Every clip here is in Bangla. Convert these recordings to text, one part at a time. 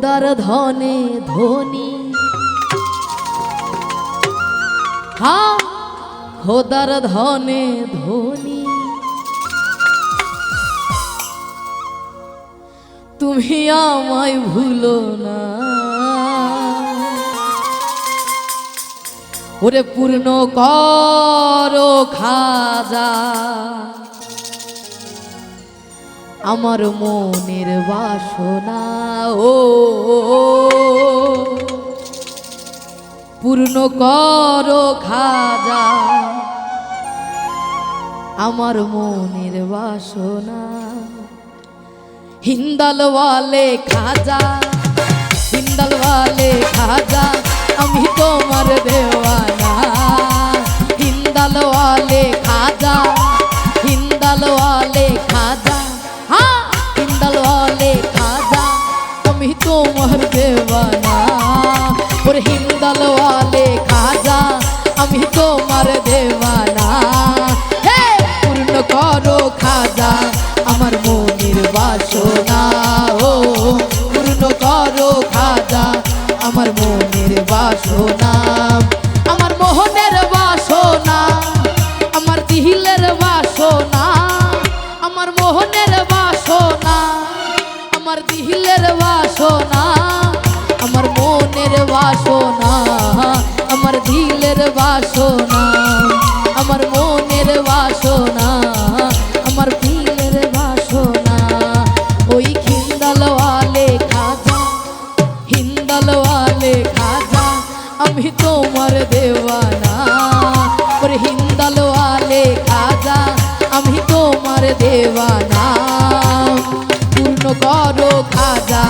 খোদার ধনে ধনী, হ্যাঁ খোদার ধনে ধনী, তুমি আমায় ভুলো না। ওরে পূর্ণ করো খাজা আমার মনের বাসনা, ও পূর্ণ করো খাজা আমার মনের বাসনা। হিন্দাল ওয়ালে খাজা, হিন্দাল ওয়ালে খাজা আমি তোমার দেওয়ানা। হিন্দাল ওয়ালে খাজা, হিন্দাল ওয়ালে খাজা, হ্যাঁ হিন্দাল ওয়ালে খাজা আমি তোমার দেওয়ানা। ওরে হিন্দাল ওয়ালে খাজা আমি তোমার দেওয়ানা। হে পূর্ণ করো খাজা আমার মনের বাসনা, ও পূর্ণ করো খাজা আমার মনের বাসনা। আমার মোহনের বাসনা, আমার দিলের বাসনা, আমার মোহনের বাসনা, আমার দিলের বাসনা, আমার মনের বাসনা, আমার দিলের বাসনা, আমার মনের বাসনা, আমার দিলের বাসনা। ওই হিন্দাল ওয়ালে খাজা, হিন্দাল ওয়ালে খাজা আমি তোমার দেওয়ানা। ওরে হিন্দাল ওয়ালে খাজা আমি তোমার দেওয়ানা। পূর্ণ করো খাজা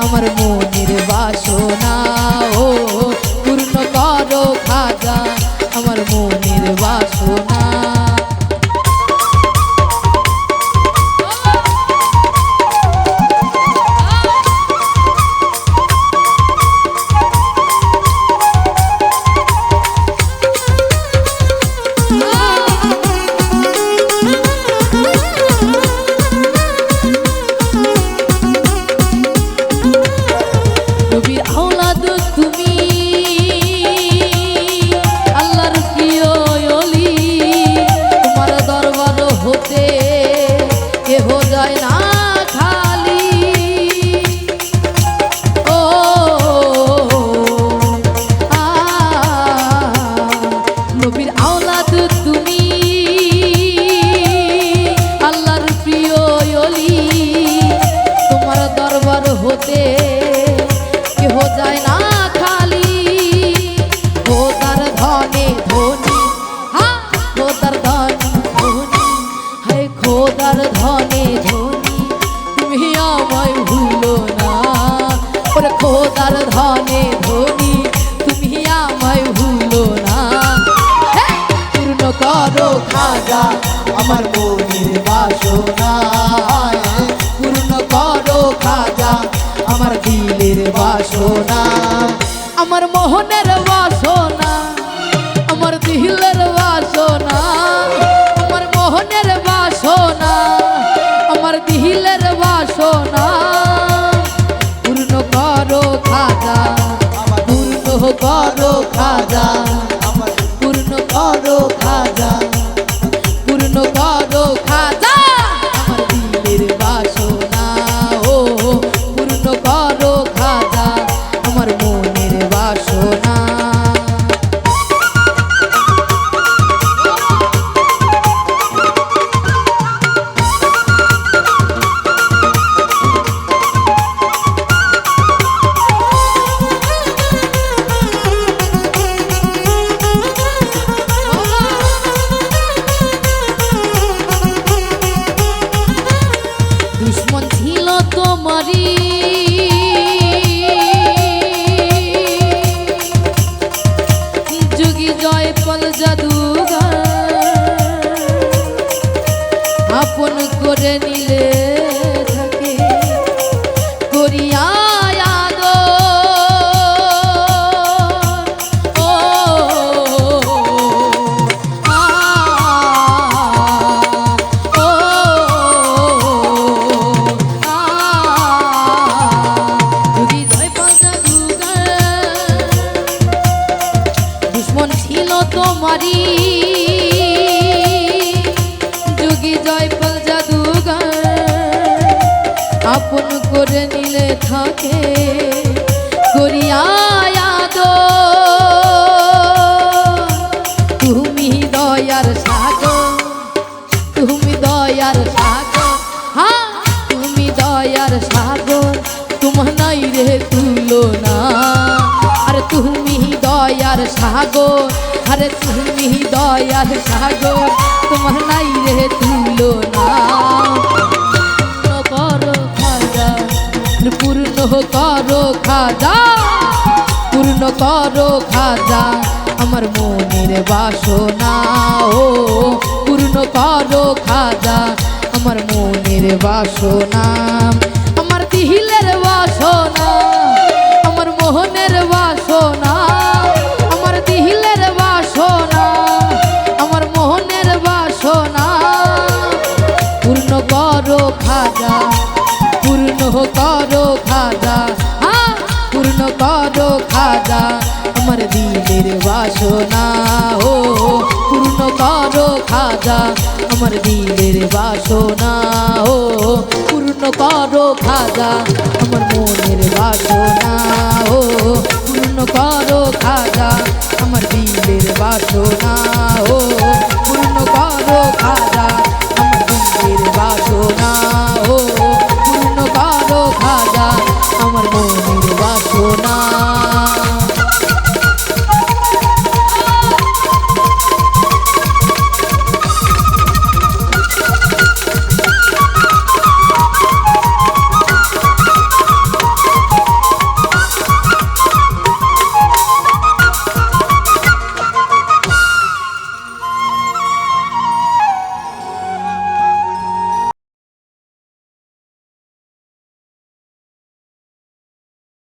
আমার মনের বাসনা, ও পূর্ণ করো খাজা আমার মনের বাসনা। খোদার ধনে ধনী তুমি আমায় ভুলো না। পূর্ণ করো খাজা আমার মনের বাসনা, পূর্ণ করো খাজা আমার দিলের বাসনা। আমার মোহনের বাসনা, আমার দিলের বাসনা, আমার মোহনের বাসনা, আমার দিলের বাসনা। পূর্ণ করো খাজা, পূর্ণ করো খাজা, পূর্ণ করো খাজা, পূর্ণ করো খাজা আমার দিলের বাসনা, ও পূর্ণ করো খাজা আমার মনের বাসনা। দুশ্মন ছিল তোমারই, যুগী জয়পাল জাদুঘর আপন করে নিলে থাকে করিয়া যদি আপন করে নিলে থাকে করিয়া তুমি দয়ার সাগর, তুমি দয়ার সাগর, হ্যাঁ তুমি দয়ার সাগর, তোমার নাই রে তুলনা। আরে তুমি দয়ার সাগর, আরে তুমি দয়ার সাগর, তোমার নাই রে তুলনা। পূর্ণ করো খাজা, পূর্ণ করো খাজা আমার মনের বাসনা। ও পূর্ণ করো খাজা আমার মনের বাসনা, আমার দিলের বাসনা, আমার মোহনের বাসনা, আমার দিলের বাসনা, আমার মোহনের বাসনা। পূর্ণ করো খাজা, পূর্ণ করো খাজা, হ্যাঁ পূর্ণ করো খাজা আমার দিলের বাসনা। ও পূর্ণ করো খাজা আমার দিলের বাসনা। ও পূর্ণ করো খাজা আমার মনের বাসনা। ও পূর্ণ করো খাজা আমার দিলের বাসনা। ও পূর্ণ করো খাজা